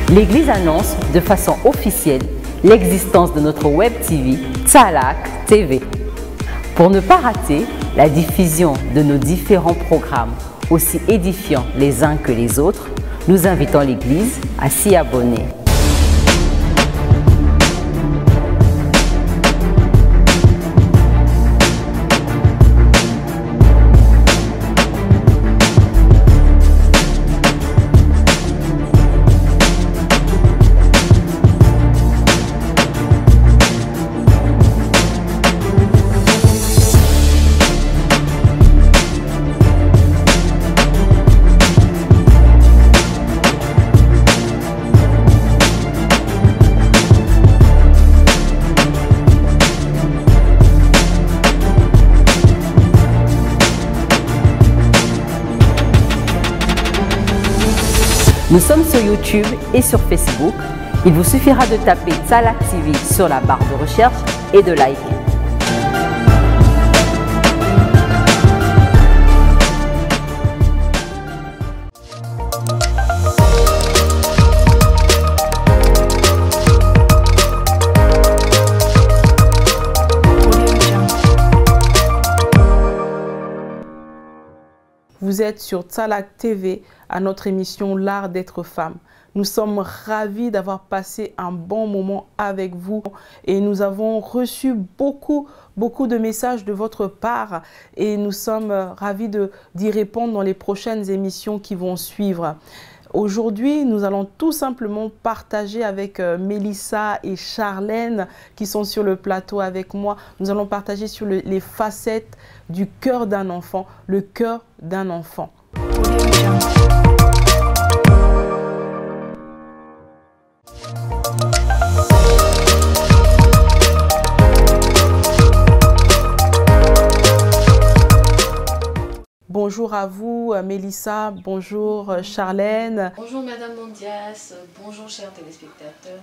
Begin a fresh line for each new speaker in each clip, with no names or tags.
l'Église annonce de façon officielle l'existence de notre web TV Tsalak TV. Pour ne pas rater la diffusion de nos différents programmes, aussi édifiants les uns que les autres, nous invitons l'Église à s'y abonner. Nous sommes sur YouTube et sur Facebook. Il vous suffira de taper Tsalak TV sur la barre de recherche et de liker.
Vous êtes sur Tsalak TV à notre émission L'Art d'être femme. Nous sommes ravis d'avoir passé un bon moment avec vous et nous avons reçu beaucoup de messages de votre part et nous sommes ravis d'y répondre dans les prochaines émissions qui vont suivre. Aujourd'hui, nous allons tout simplement partager avec Mélissa et Charlène qui sont sur le plateau avec moi. Nous allons partager sur les facettes du cœur d'un enfant, le cœur d'un enfant. Bonjour à vous, Mélissa. Bonjour, Charlène.
Bonjour, Madame Mondias. Bonjour, chers téléspectateurs.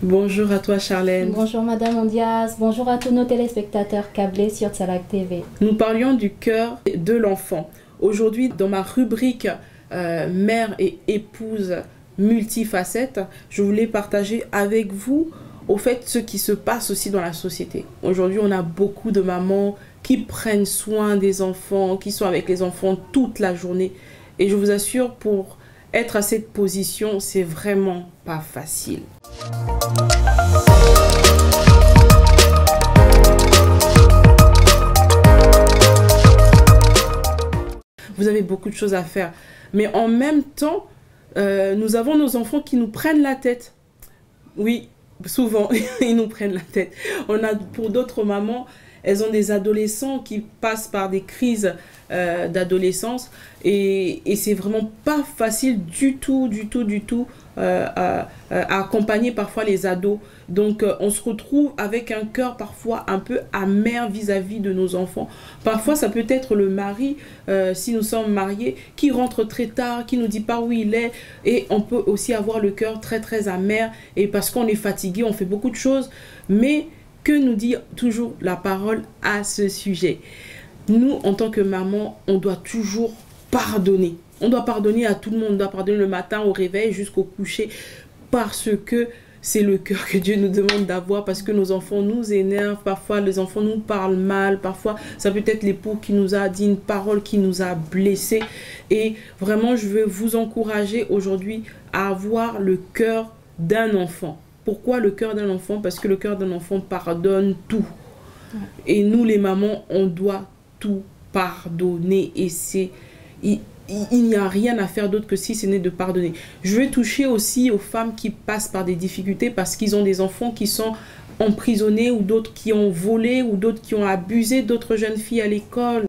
Bonjour à toi, Charlène.
Bonjour, Madame Mondias. Bonjour à tous nos téléspectateurs câblés sur Tsalak TV.
Nous parlions du cœur de l'enfant. Aujourd'hui, dans ma rubrique mère et épouse multifacettes, je voulais partager avec vous au fait ce qui se passe aussi dans la société. Aujourd'hui, on a beaucoup de mamans qui prennent soin des enfants, qui sont avec les enfants toute la journée. Et je vous assure, pour être à cette position, c'est vraiment pas facile. Vous avez beaucoup de choses à faire. Mais en même temps, nous avons nos enfants qui nous prennent la tête. Oui, souvent, ils nous prennent la tête. On a, pour d'autres mamans, elles ont des adolescents qui passent par des crises d'adolescence et c'est vraiment pas facile du tout à accompagner parfois les ados. Donc on se retrouve avec un cœur parfois un peu amer vis-à-vis de nos enfants. Parfois ça peut être le mari, si nous sommes mariés, qui rentre très tard, qui nous dit pas où il est, et on peut aussi avoir le cœur très amer et parce qu'on est fatigué, on fait beaucoup de choses, mais que nous dit toujours la parole à ce sujet? Nous, en tant que maman, on doit toujours pardonner. On doit pardonner à tout le monde. On doit pardonner le matin au réveil jusqu'au coucher parce que c'est le cœur que Dieu nous demande d'avoir, parce que nos enfants nous énervent. Parfois, les enfants nous parlent mal. Parfois, ça peut être l'époux qui nous a dit une parole qui nous a blessés. Et vraiment, je veux vous encourager aujourd'hui à avoir le cœur d'un enfant. Pourquoi le cœur d'un enfant? Parce que le cœur d'un enfant pardonne tout. Et nous, les mamans, on doit tout pardonner. Et il n'y a rien à faire d'autre que si ce n'est de pardonner. Je veux toucher aussi aux femmes qui passent par des difficultés parce qu'ils ont des enfants qui sont emprisonnés ou d'autres qui ont volé ou d'autres qui ont abusé d'autres jeunes filles à l'école.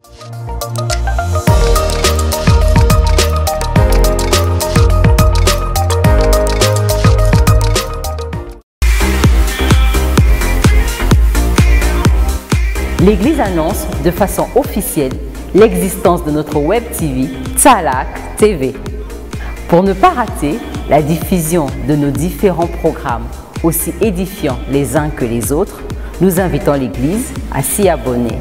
L'Église annonce de façon officielle l'existence de notre web TV Tsalak TV. Pour ne pas rater la diffusion de nos différents programmes, aussi édifiants les uns que les autres, nous invitons l'Église à s'y abonner.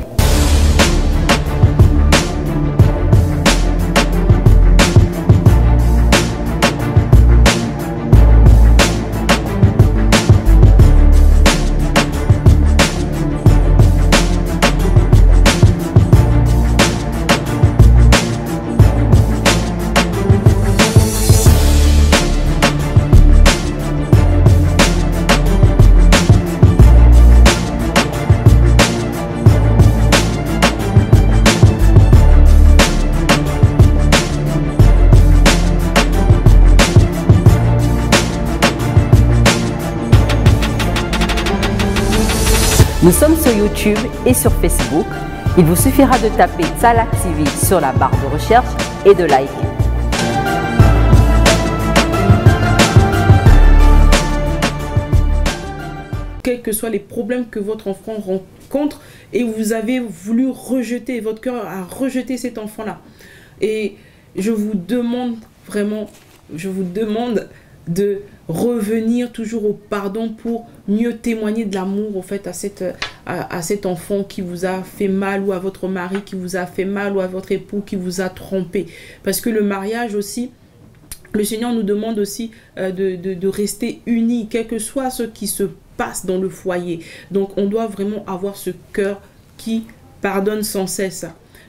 Nous sommes sur YouTube et sur Facebook. Il vous suffira de taper Tsalak TV sur la barre de recherche et de liker.
Quels que soient les problèmes que votre enfant rencontre et vous avez voulu rejeter, votre cœur a rejeté cet enfant-là. Et je vous demande vraiment, de revenir toujours au pardon pour mieux témoigner de l'amour en fait à cet enfant qui vous a fait mal, ou à votre mari qui vous a fait mal, ou à votre époux qui vous a trompé. Parce que le mariage aussi, le Seigneur nous demande aussi de rester unis, quel que soit ce qui se passe dans le foyer. Donc on doit vraiment avoir ce cœur qui pardonne sans cesse.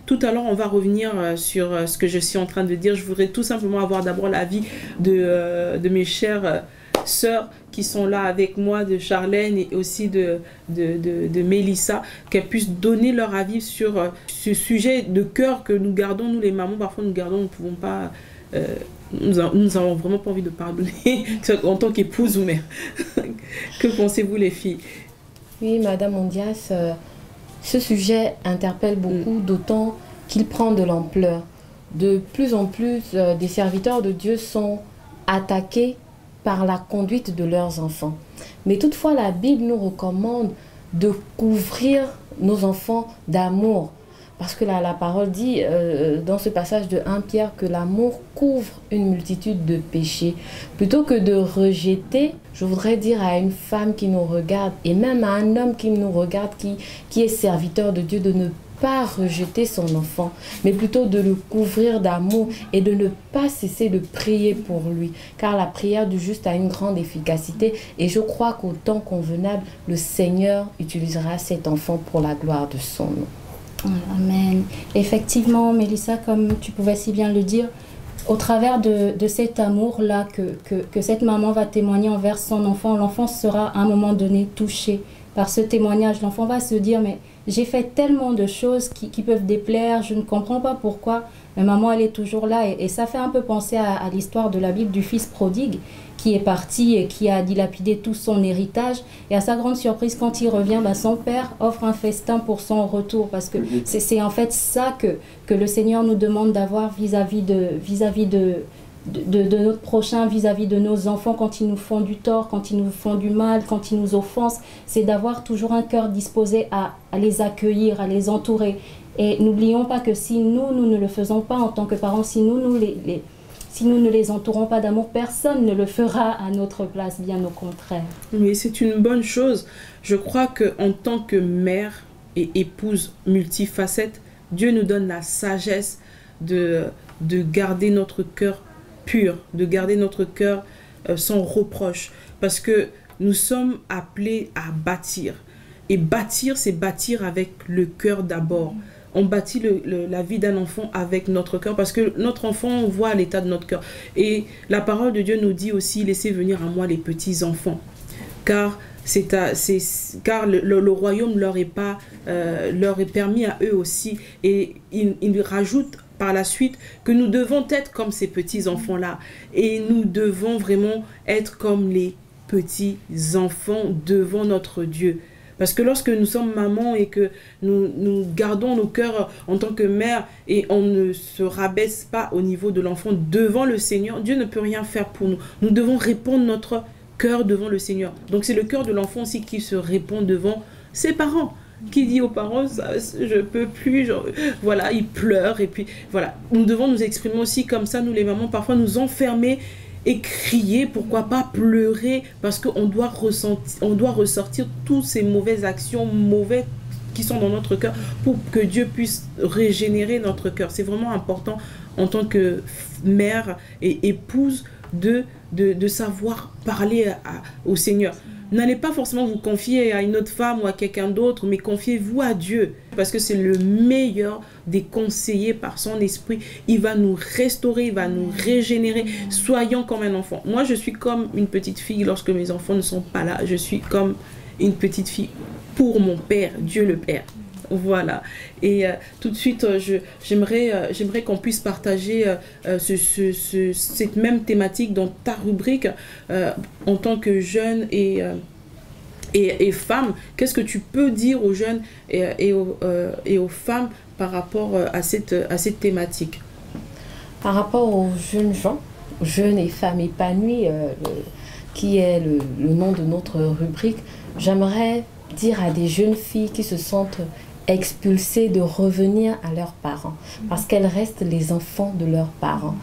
Tout à l'heure, on va revenir sur ce que je suis en train de dire. Je voudrais tout simplement avoir d'abord l'avis de mes chères sœurs qui sont là avec moi, de Charlène et aussi de Mélissa, qu'elles puissent donner leur avis sur ce sujet de cœur que nous gardons, nous les mamans. Parfois, nous gardons, nous ne pouvons pas... nous n'avons vraiment pas envie de pardonner en tant qu'épouse ou mère. Que pensez-vous, les filles?
Oui, Madame Ondias, ce sujet interpelle beaucoup, d'autant qu'il prend de l'ampleur. De plus en plus, des serviteurs de Dieu sont attaqués par la conduite de leurs enfants. Mais toutefois, la Bible nous recommande de couvrir nos enfants d'amour. Parce que la parole dit dans ce passage de 1 Pierre que l'amour couvre une multitude de péchés. Plutôt que de rejeter, je voudrais dire à une femme qui nous regarde et même à un homme qui nous regarde, qui est serviteur de Dieu, de ne pas rejeter son enfant, mais plutôt de le couvrir d'amour et de ne pas cesser de prier pour lui. Car la prière du juste a une grande efficacité et je crois qu'au temps convenable, le Seigneur utilisera cet enfant pour la gloire de son nom.
Amen. Effectivement, Mélissa, comme tu pouvais si bien le dire, au travers de cet amour-là que cette maman va témoigner envers son enfant, l'enfant sera à un moment donné touché par ce témoignage. L'enfant va se dire, mais j'ai fait tellement de choses qui peuvent déplaire, je ne comprends pas pourquoi, mais maman elle est toujours là. Et ça fait un peu penser à l'histoire de la Bible du fils prodigue qui est parti et qui a dilapidé tout son héritage. Et à sa grande surprise, quand il revient, son père offre un festin pour son retour. Parce que c'est en fait ça que le Seigneur nous demande d'avoir vis-à-vis de notre prochain, vis-à-vis de nos enfants, quand ils nous font du tort, quand ils nous font du mal, quand ils nous offensent. C'est d'avoir toujours un cœur disposé à les accueillir, à les entourer. Et n'oublions pas que si nous ne le faisons pas en tant que parents, si nous ne les entourons pas d'amour, personne ne le fera à notre place, bien au contraire.
Oui, c'est une bonne chose. Je crois qu'en tant que mère et épouse multifacette, Dieu nous donne la sagesse de garder notre cœur pur, de garder notre cœur sans reproche. Parce que nous sommes appelés à bâtir. Et bâtir, c'est bâtir avec le cœur d'abord. On bâtit la vie d'un enfant avec notre cœur parce que notre enfant voit l'état de notre cœur. Et la parole de Dieu nous dit aussi, laissez venir à moi les petits enfants. Car le royaume leur est permis à eux aussi. Et il rajoute par la suite que nous devons être comme ces petits enfants-là. Et nous devons vraiment être comme les petits enfants devant notre Dieu. Parce que lorsque nous sommes mamans et que nous gardons nos cœurs en tant que mère et on ne se rabaisse pas au niveau de l'enfant devant le Seigneur, Dieu ne peut rien faire pour nous. Nous devons répondre notre cœur devant le Seigneur. Donc c'est le cœur de l'enfant aussi qui se répond devant ses parents. Qui dit aux parents, je peux plus, voilà, il pleure et puis voilà. Nous devons nous exprimer aussi comme ça, nous les mamans, parfois nous enfermer et crier, pourquoi pas pleurer, parce qu'on doit ressortir toutes ces mauvaises actions, mauvaises qui sont dans notre cœur pour que Dieu puisse régénérer notre cœur. C'est vraiment important en tant que mère et épouse de savoir parler au Seigneur. N'allez pas forcément vous confier à une autre femme ou à quelqu'un d'autre, mais confiez-vous à Dieu. Parce que c'est le meilleur des conseillers par son esprit. Il va nous restaurer, il va nous régénérer. Soyons comme un enfant. Moi, je suis comme une petite fille lorsque mes enfants ne sont pas là. Je suis comme une petite fille pour mon Père, Dieu le Père. Voilà. Et tout de suite, j'aimerais qu'on puisse partager cette même thématique dans ta rubrique en tant que jeune et Et femmes, qu'est-ce que tu peux dire aux jeunes et aux femmes par rapport à cette thématique?
Par rapport aux jeunes gens, jeunes et femmes épanouies, qui est le nom de notre rubrique, j'aimerais dire à des jeunes filles qui se sentent expulsées de revenir à leurs parents, parce qu'elles restent les enfants de leurs parents.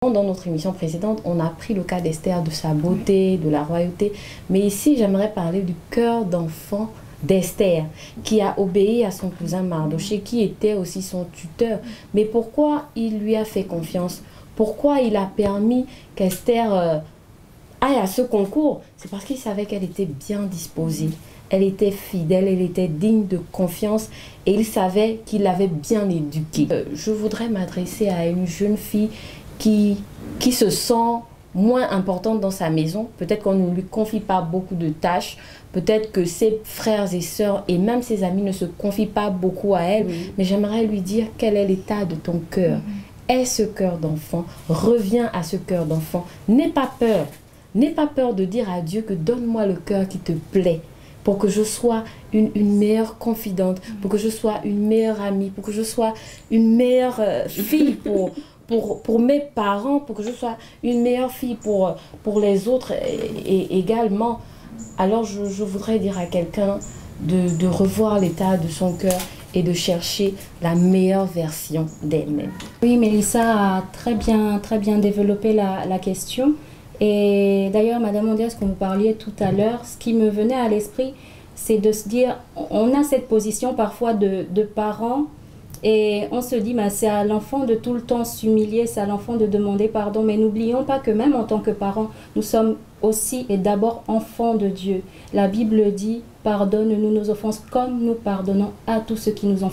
Dans notre émission précédente, on a pris le cas d'Esther, de sa beauté, de la royauté. Mais ici, j'aimerais parler du cœur d'enfant d'Esther, qui a obéi à son cousin Mardochée, qui était aussi son tuteur. Mais pourquoi il lui a fait confiance? Pourquoi il a permis qu'Esther aille à ce concours? C'est parce qu'il savait qu'elle était bien disposée. Elle était fidèle, elle était digne de confiance et il savait qu'il l'avait bien éduquée. Je voudrais m'adresser à une jeune fille qui se sent moins importante dans sa maison. Peut-être qu'on ne lui confie pas beaucoup de tâches. Peut-être que ses frères et sœurs et même ses amis ne se confient pas beaucoup à elle. Mais j'aimerais lui dire quel est l'état de ton cœur. Aie ce cœur d'enfant. Reviens à ce cœur d'enfant. N'aie pas peur. N'aie pas peur de dire à Dieu que donne-moi le cœur qui te plaît, pour que je sois une meilleure confidente, pour que je sois une meilleure amie, pour que je sois une meilleure fille pour mes parents, pour que je sois une meilleure fille pour les autres et également. Alors je voudrais dire à quelqu'un de revoir l'état de son cœur et de chercher la meilleure version d'elle-même.
Oui, Mélissa a très bien développé la question. Et d'ailleurs, Madame Ondias, quand vous parliez tout à l'heure, ce qui me venait à l'esprit, c'est de se dire, on a cette position parfois de parents et on se dit, bah, c'est à l'enfant de tout le temps s'humilier, c'est à l'enfant de demander pardon. Mais n'oublions pas que même en tant que parents, nous sommes aussi et d'abord enfants de Dieu. La Bible dit, pardonne-nous nos offenses comme nous pardonnons à tous ceux qui nous ont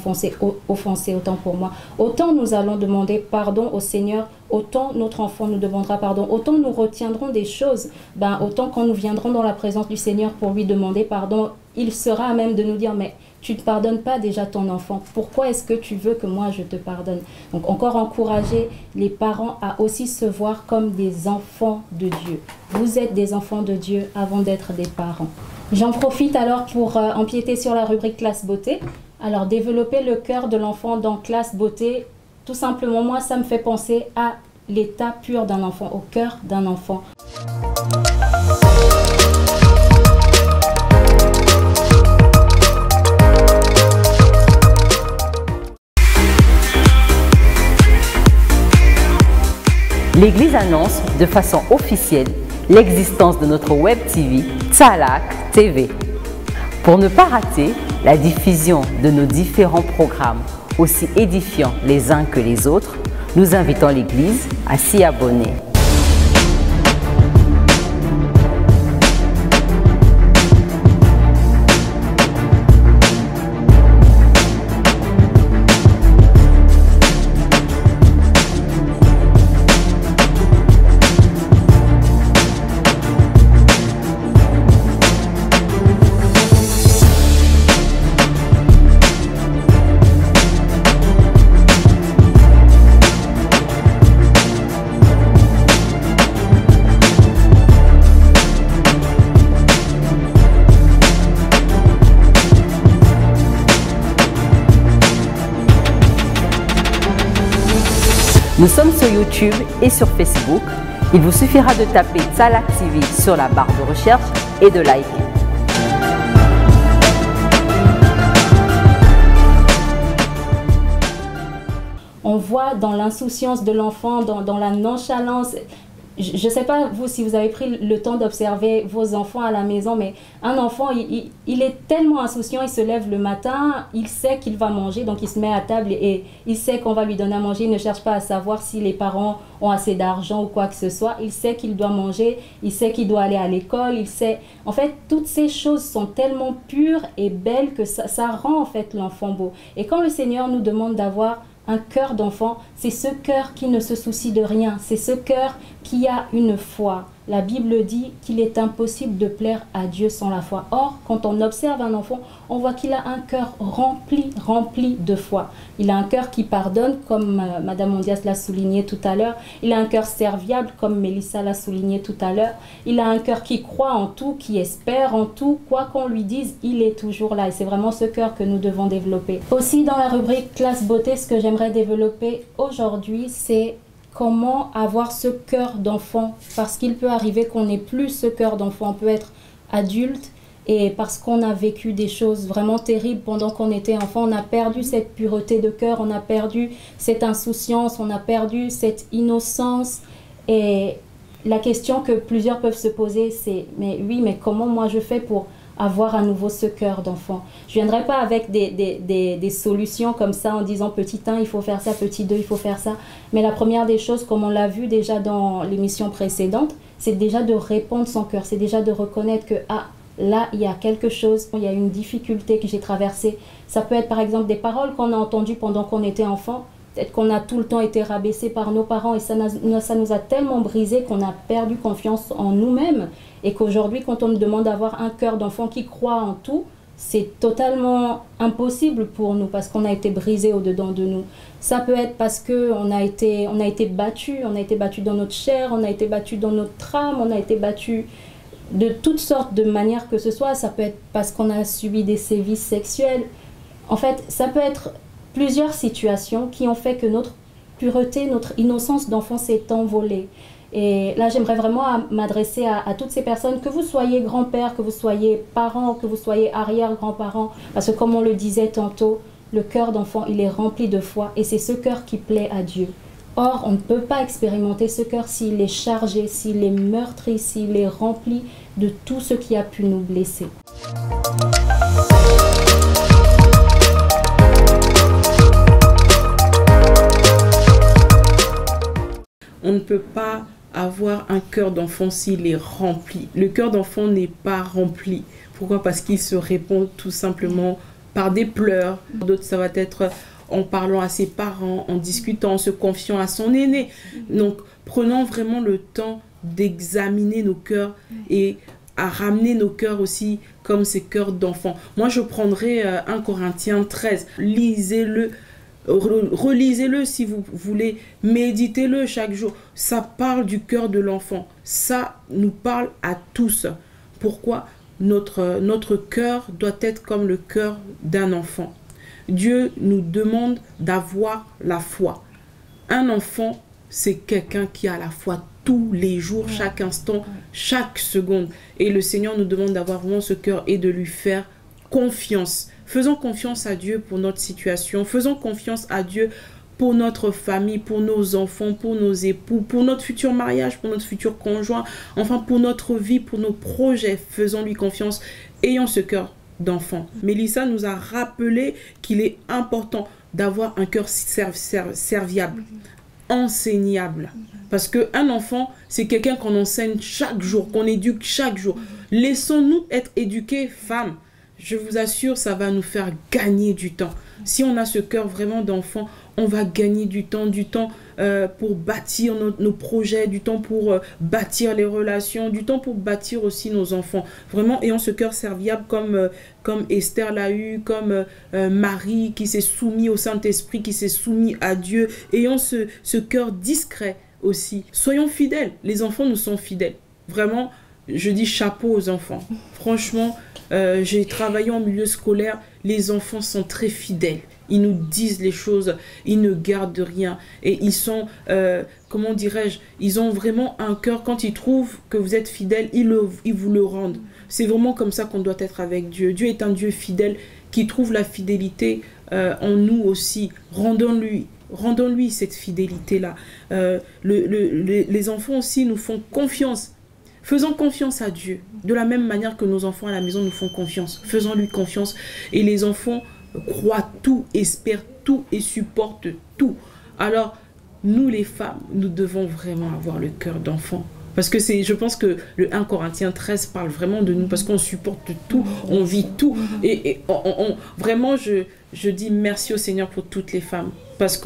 offensés, autant pour moi. Autant nous allons demander pardon au Seigneur, autant notre enfant nous demandera pardon. Autant nous retiendrons des choses, ben, autant quand nous viendrons dans la présence du Seigneur pour lui demander pardon, il sera à même de nous dire, mais tu ne pardonnes pas déjà ton enfant. Pourquoi est-ce que tu veux que moi je te pardonne? Donc encore encourager les parents à aussi se voir comme des enfants de Dieu. Vous êtes des enfants de Dieu avant d'être des parents. J'en profite alors pour empiéter sur la rubrique classe beauté. Alors développer le cœur de l'enfant dans classe beauté, tout simplement moi ça me fait penser à l'état pur d'un enfant, au cœur d'un enfant.
L'Église annonce de façon officielle l'existence de notre web TV Tsalak TV. Pour ne pas rater la diffusion de nos différents programmes, aussi édifiants les uns que les autres, nous invitons l'Église à s'y abonner. Nous sommes sur YouTube et sur Facebook. Il vous suffira de taper Tsalak TV sur la barre de recherche et de liker.
On voit dans l'insouciance de l'enfant, dans la nonchalance. Je ne sais pas, vous, si vous avez pris le temps d'observer vos enfants à la maison, mais un enfant, il est tellement insouciant, il se lève le matin, il sait qu'il va manger, donc il se met à table et il sait qu'on va lui donner à manger. Il ne cherche pas à savoir si les parents ont assez d'argent ou quoi que ce soit. Il sait qu'il doit manger, il sait qu'il doit aller à l'école, il sait... En fait, toutes ces choses sont tellement pures et belles que ça rend en fait l'enfant beau. Et quand le Seigneur nous demande d'avoir un cœur d'enfant, c'est ce cœur qui ne se soucie de rien, c'est ce cœur qui a une foi. La Bible dit qu'il est impossible de plaire à Dieu sans la foi. Or, quand on observe un enfant, on voit qu'il a un cœur rempli de foi. Il a un cœur qui pardonne, comme Madame Ondias l'a souligné tout à l'heure. Il a un cœur serviable, comme Mélissa l'a souligné tout à l'heure. Il a un cœur qui croit en tout, qui espère en tout. Quoi qu'on lui dise, il est toujours là. Et c'est vraiment ce cœur que nous devons développer. Aussi, dans la rubrique classe beauté, ce que j'aimerais développer aujourd'hui, c'est comment avoir ce cœur d'enfant, parce qu'il peut arriver qu'on n'ait plus ce cœur d'enfant, on peut être adulte et parce qu'on a vécu des choses vraiment terribles pendant qu'on était enfant, on a perdu cette pureté de cœur, on a perdu cette insouciance, on a perdu cette innocence. Et la question que plusieurs peuvent se poser, c'est mais oui, mais comment moi je fais pour avoir à nouveau ce cœur d'enfant? Je ne viendrai pas avec des solutions comme ça en disant petit 1 il faut faire ça, petit 2 il faut faire ça, mais la première des choses, comme on l'a vu déjà dans l'émission précédente, c'est déjà de répondre son cœur, c'est déjà de reconnaître que ah, là il y a quelque chose, il y a une difficulté que j'ai traversée. Ça peut être par exemple des paroles qu'on a entendues pendant qu'on était enfant. Peut-être qu'on a tout le temps été rabaissé par nos parents et ça nous a tellement brisé qu'on a perdu confiance en nous-mêmes et qu'aujourd'hui, quand on nous demande d'avoir un cœur d'enfant qui croit en tout, c'est totalement impossible pour nous parce qu'on a été brisé au-dedans de nous. Ça peut être parce qu'on a été battu, dans notre chair, on a été battu dans notre âme, on a été battu de toutes sortes de manières que ce soit. Ça peut être parce qu'on a subi des sévices sexuels. En fait, ça peut être plusieurs situations qui ont fait que notre pureté, notre innocence d'enfant s'est envolée. Et là, j'aimerais vraiment m'adresser à toutes ces personnes, que vous soyez grand-père, que vous soyez parents, que vous soyez arrière-grands-parents, parce que comme on le disait tantôt, le cœur d'enfant, il est rempli de foi et c'est ce cœur qui plaît à Dieu. Or, on ne peut pas expérimenter ce cœur s'il est chargé, s'il est meurtri, s'il est rempli de tout ce qui a pu nous blesser.
On ne peut pas avoir un cœur d'enfant s'il est rempli. Le cœur d'enfant n'est pas rempli. Pourquoi? Parce qu'il se répond tout simplement par des pleurs. D'autres, ça va être en parlant à ses parents, en discutant, en se confiant à son aîné. Donc, prenons vraiment le temps d'examiner nos cœurs et à ramener nos cœurs aussi comme ces cœurs d'enfants. Moi, je prendrai 1 Corinthiens 13. Lisez-le. Relisez-le si vous voulez, méditez-le chaque jour. Ça parle du cœur de l'enfant. Ça nous parle à tous. Pourquoi? Notre cœur doit être comme le cœur d'un enfant. Dieu nous demande d'avoir la foi. Un enfant, c'est quelqu'un qui a la foi tous les jours, chaque instant, chaque seconde. Et le Seigneur nous demande d'avoir vraiment ce cœur et de lui faire confiance. Faisons confiance à Dieu pour notre situation. Faisons confiance à Dieu pour notre famille, pour nos enfants, pour nos époux, pour notre futur mariage, pour notre futur conjoint, enfin pour notre vie, pour nos projets. Faisons-lui confiance. Ayons ce cœur d'enfant. Mélissa nous a rappelé qu'il est important d'avoir un cœur serviable, enseignable. Parce qu'un enfant, c'est quelqu'un qu'on enseigne chaque jour, qu'on éduque chaque jour. Laissons-nous être éduqués, femmes. Je vous assure, ça va nous faire gagner du temps. Si on a ce cœur vraiment d'enfant, on va gagner du temps pour bâtir nos projets, du temps pour bâtir les relations, du temps pour bâtir aussi nos enfants. Vraiment, ayant ce cœur serviable comme Esther l'a eu, comme Marie qui s'est soumise au Saint-Esprit, qui s'est soumise à Dieu. Ayant ce cœur discret aussi. Soyons fidèles. Les enfants nous sont fidèles. Vraiment, je dis chapeau aux enfants. Franchement, j'ai travaillé en milieu scolaire, les enfants sont très fidèles. Ils nous disent les choses, ils ne gardent rien. Et ils sont, comment dirais-je, ils ont vraiment un cœur. Quand ils trouvent que vous êtes fidèles, ils vous le rendent. C'est vraiment comme ça qu'on doit être avec Dieu. Dieu est un Dieu fidèle qui trouve la fidélité en nous aussi. Rendons-lui cette fidélité-là. Les enfants aussi nous font confiance. Faisons confiance à Dieu, de la même manière que nos enfants à la maison nous font confiance. Faisons-lui confiance. Et les enfants croient tout, espèrent tout et supportent tout. Alors, nous les femmes, nous devons vraiment avoir le cœur d'enfant Parce que je pense que le 1 Corinthiens 13 parle vraiment de nous, parce qu'on supporte tout, on vit tout. Et vraiment, je dis merci au Seigneur pour toutes les femmes. Parce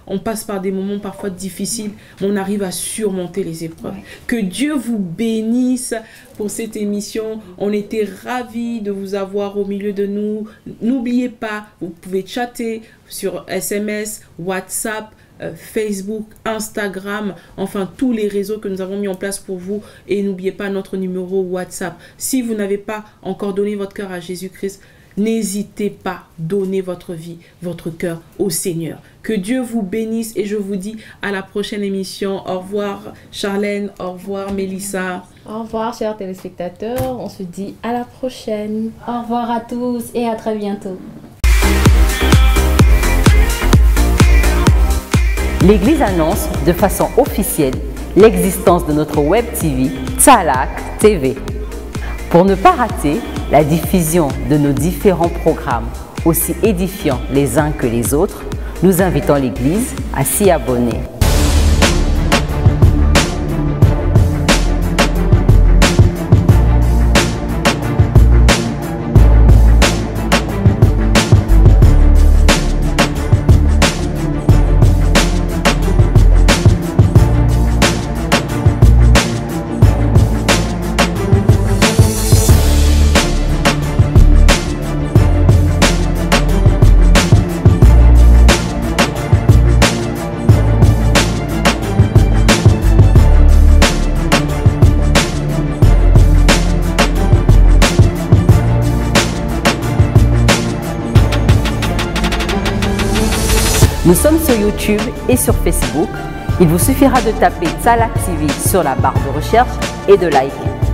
on passe par des moments parfois difficiles, mais on arrive à surmonter les épreuves. Ouais. Que Dieu vous bénisse pour cette émission. On était ravis de vous avoir au milieu de nous. N'oubliez pas, vous pouvez chatter sur SMS, WhatsApp, Facebook, Instagram, enfin tous les réseaux que nous avons mis en place pour vous. Et n'oubliez pas notre numéro WhatsApp. Si vous n'avez pas encore donné votre cœur à Jésus-Christ, n'hésitez pas, donnez votre vie, votre cœur au Seigneur. Que Dieu vous bénisse et je vous dis à la prochaine émission. Au revoir Charlène, au revoir Mélissa.
Au revoir chers téléspectateurs, on se dit à la prochaine.
Au revoir à tous et à très bientôt.
L'Église annonce de façon officielle l'existence de notre web TV Tsalak TV. Pour ne pas rater la diffusion de nos différents programmes, aussi édifiants les uns que les autres, nous invitons l'Église à s'y abonner. Nous sommes sur YouTube et sur Facebook. Il vous suffira de taper Tsalak TV sur la barre de recherche et de liker.